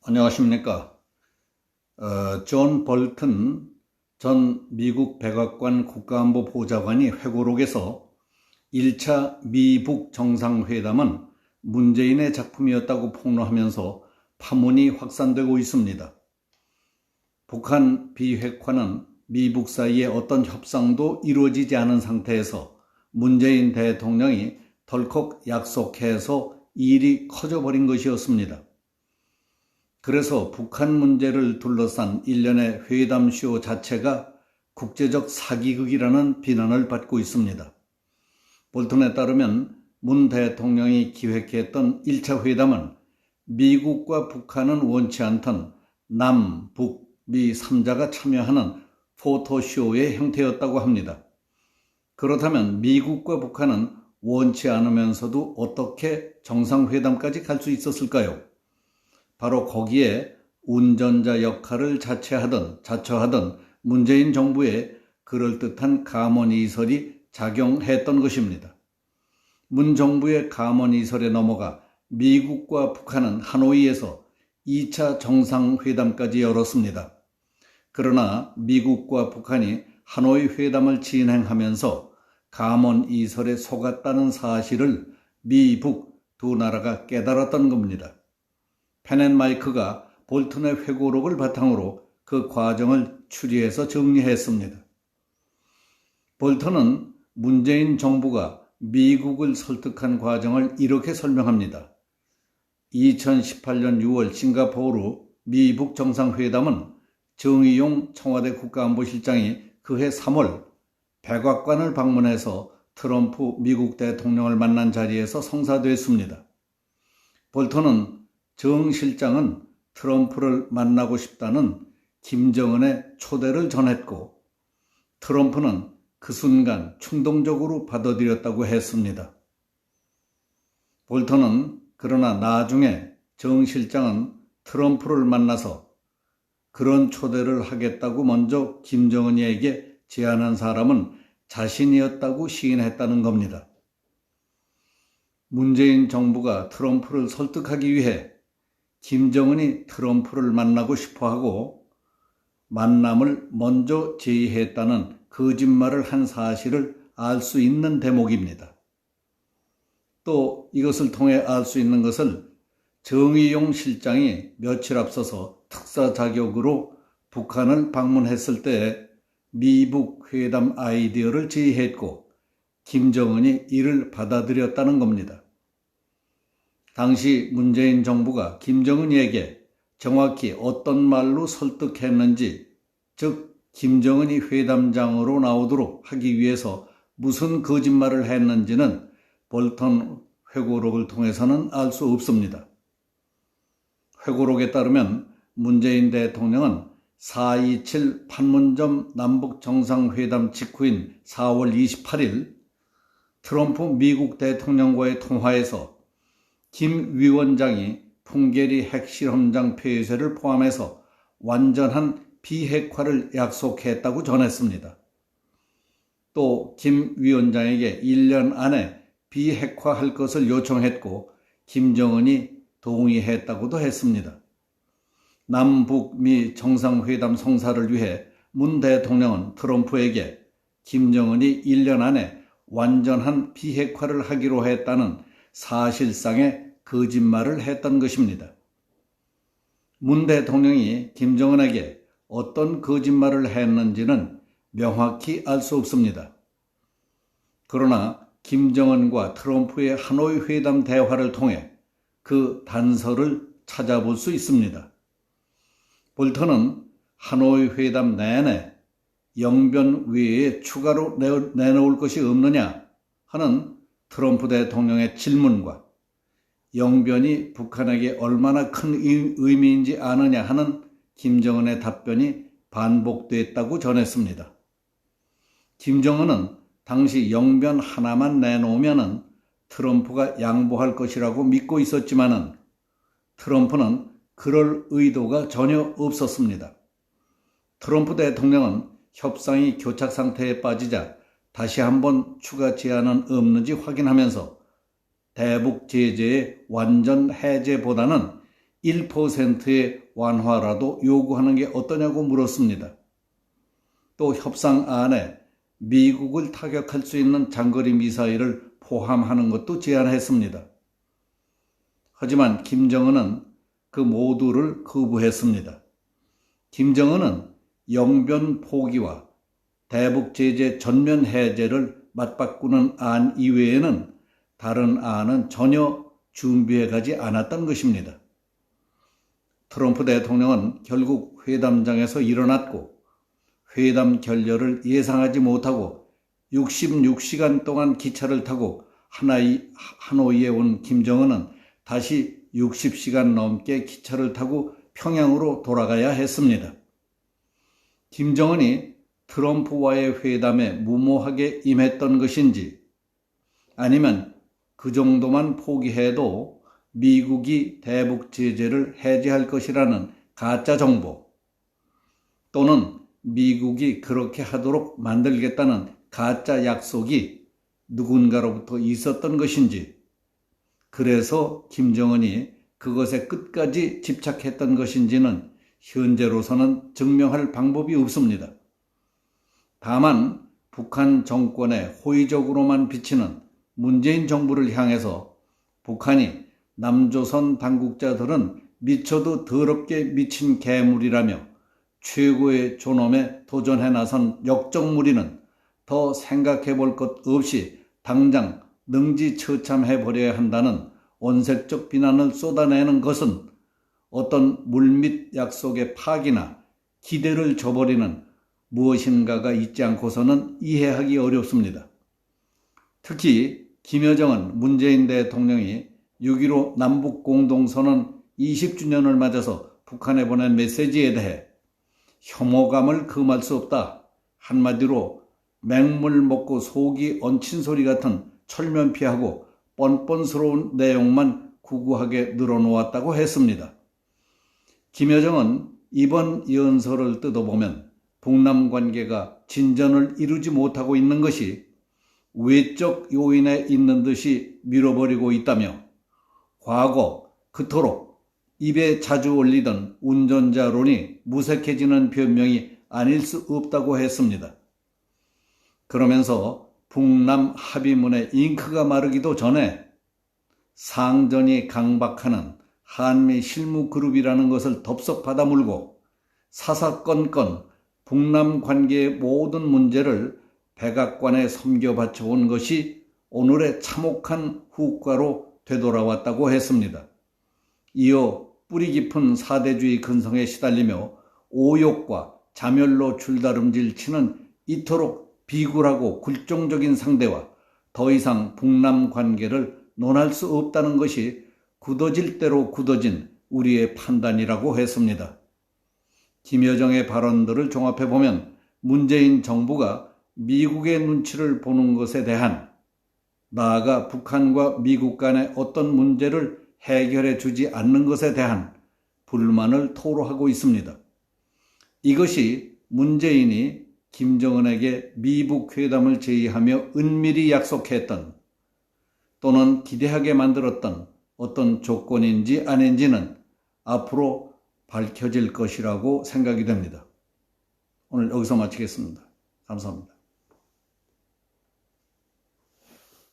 안녕하십니까. 존 볼튼 전 미국 백악관 국가안보보좌관이 회고록에서 1차 미북 정상회담은 문재인의 작품이었다고 폭로하면서 파문이 확산되고 있습니다. 북한 비핵화는 미북 사이에 어떤 협상도 이루어지지 않은 상태에서 문재인 대통령이 덜컥 약속해서 일이 커져버린 것이었습니다. 그래서 북한 문제를 둘러싼 일련의 회담쇼 자체가 국제적 사기극이라는 비난을 받고 있습니다. 볼턴에 따르면 문 대통령이 기획했던 1차 회담은 미국과 북한은 원치 않던 남, 북, 미 3자가 참여하는 포토쇼의 형태였다고 합니다. 그렇다면 미국과 북한은 원치 않으면서도 어떻게 정상회담까지 갈 수 있었을까요? 바로 거기에 운전자 역할을 자처하던 문재인 정부의 그럴듯한 감언이설이 작용했던 것입니다. 문 정부의 감언이설에 넘어가 미국과 북한은 하노이에서 2차 정상회담까지 열었습니다. 그러나 미국과 북한이 하노이 회담을 진행하면서 감언이설에 속았다는 사실을 미북 두 나라가 깨달았던 겁니다. 펜앤마이크가 볼턴의 회고록을 바탕으로 그 과정을 추리해서 정리했습니다. 볼턴은 문재인 정부가 미국을 설득한 과정을 이렇게 설명합니다. 2018년 6월 싱가포르 미북 정상회담은 정의용 청와대 국가안보실장이 그해 3월 백악관을 방문해서 트럼프 미국 대통령을 만난 자리에서 성사됐습니다. 볼턴은 정 실장은 트럼프를 만나고 싶다는 김정은의 초대를 전했고 트럼프는 그 순간 충동적으로 받아들였다고 했습니다. 볼턴은 그러나 나중에 정 실장은 트럼프를 만나서 그런 초대를 하겠다고 먼저 김정은이에게 제안한 사람은 자신이었다고 시인했다는 겁니다. 문재인 정부가 트럼프를 설득하기 위해 김정은이 트럼프를 만나고 싶어하고 만남을 먼저 제의했다는 거짓말을 한 사실을 알 수 있는 대목입니다. 또 이것을 통해 알 수 있는 것을 정의용 실장이 며칠 앞서서 특사 자격으로 북한을 방문했을 때 미북 회담 아이디어를 제의했고 김정은이 이를 받아들였다는 겁니다. 당시 문재인 정부가 김정은에게 정확히 어떤 말로 설득했는지, 즉 김정은이 회담장으로 나오도록 하기 위해서 무슨 거짓말을 했는지는 볼턴 회고록을 통해서는 알 수 없습니다. 회고록에 따르면 문재인 대통령은 4.27 판문점 남북정상회담 직후인 4월 28일 트럼프 미국 대통령과의 통화에서 김 위원장이 풍계리 핵실험장 폐쇄를 포함해서 완전한 비핵화를 약속했다고 전했습니다. 또 김 위원장에게 1년 안에 비핵화할 것을 요청했고 김정은이 동의했다고도 했습니다. 남북미 정상회담 성사를 위해 문 대통령은 트럼프에게 김정은이 1년 안에 완전한 비핵화를 하기로 했다는 사실상의 거짓말을 했던 것입니다. 문 대통령이 김정은에게 어떤 거짓말을 했는지는 명확히 알 수 없습니다. 그러나 김정은과 트럼프의 하노이 회담 대화를 통해 그 단서를 찾아볼 수 있습니다. 볼턴은 하노이 회담 내내 영변 외에 추가로 내놓을 것이 없느냐 하는 트럼프 대통령의 질문과 영변이 북한에게 얼마나 큰 의미인지 아느냐 하는 김정은의 답변이 반복됐다고 전했습니다. 김정은은 당시 영변 하나만 내놓으면 트럼프가 양보할 것이라고 믿고 있었지만은 트럼프는 그럴 의도가 전혀 없었습니다. 트럼프 대통령은 협상이 교착 상태에 빠지자 다시 한번 추가 제안은 없는지 확인하면서 대북 제재의 완전 해제보다는 1%의 완화라도 요구하는 게 어떠냐고 물었습니다. 또 협상안에 미국을 타격할 수 있는 장거리 미사일을 포함하는 것도 제안했습니다. 하지만 김정은은 그 모두를 거부했습니다. 김정은은 영변 포기와 대북 제재 전면 해제를 맞바꾸는 안 이외에는 다른 안은 전혀 준비해 가지 않았던 것입니다. 트럼프 대통령은 결국 회담장에서 일어났고 회담 결렬을 예상하지 못하고 66시간 동안 기차를 타고 하노이에 온 김정은은 다시 60시간 넘게 기차를 타고 평양으로 돌아가야 했습니다. 김정은이 트럼프와의 회담에 무모하게 임했던 것인지 아니면 그 정도만 포기해도 미국이 대북 제재를 해제할 것이라는 가짜 정보 또는 미국이 그렇게 하도록 만들겠다는 가짜 약속이 누군가로부터 있었던 것인지 그래서 김정은이 그것에 끝까지 집착했던 것인지는 현재로서는 증명할 방법이 없습니다. 다만 북한 정권에 호의적으로만 비치는 문재인 정부를 향해서 북한이 남조선 당국자들은 미쳐도 더럽게 미친 괴물이라며 최고의 존엄에 도전해 나선 역적무리는 더 생각해 볼 것 없이 당장 능지처참해 버려야 한다는 온색적 비난을 쏟아내는 것은 어떤 물밑 약속의 파기나 기대를 저버리는 무엇인가가 있지 않고서는 이해하기 어렵습니다. 특히 김여정은 문재인 대통령이 6.15 남북공동선언 20주년을 맞아서 북한에 보낸 메시지에 대해 혐오감을 금할 수 없다. 한마디로 맹물 먹고 속이 얹힌 소리 같은 철면피하고 뻔뻔스러운 내용만 구구하게 늘어놓았다고 했습니다. 김여정은 이번 연설을 뜯어보면 북남 관계가 진전을 이루지 못하고 있는 것이 외적 요인에 있는 듯이 밀어버리고 있다며 과거 그토록 입에 자주 올리던 운전자론이 무색해지는 변명이 아닐 수 없다고 했습니다. 그러면서 북남 합의문의 잉크가 마르기도 전에 상전이 강박하는 한미 실무그룹이라는 것을 덥석 받아물고 사사건건 북남 관계의 모든 문제를 백악관에 섬겨바쳐온 것이 오늘의 참혹한 후과로 되돌아왔다고 했습니다. 이어 뿌리 깊은 사대주의 근성에 시달리며 오욕과 자멸로 줄다름질 치는 이토록 비굴하고 굴종적인 상대와 더 이상 북남 관계를 논할 수 없다는 것이 굳어질 대로 굳어진 우리의 판단이라고 했습니다. 김여정의 발언들을 종합해보면 문재인 정부가 미국의 눈치를 보는 것에 대한 나아가 북한과 미국 간의 어떤 문제를 해결해 주지 않는 것에 대한 불만을 토로하고 있습니다. 이것이 문재인이 김정은에게 미북 회담을 제의하며 은밀히 약속했던 또는 기대하게 만들었던 어떤 조건인지 아닌지는 앞으로 밝혀질 것이라고 생각이 됩니다. 오늘 여기서 마치겠습니다. 감사합니다.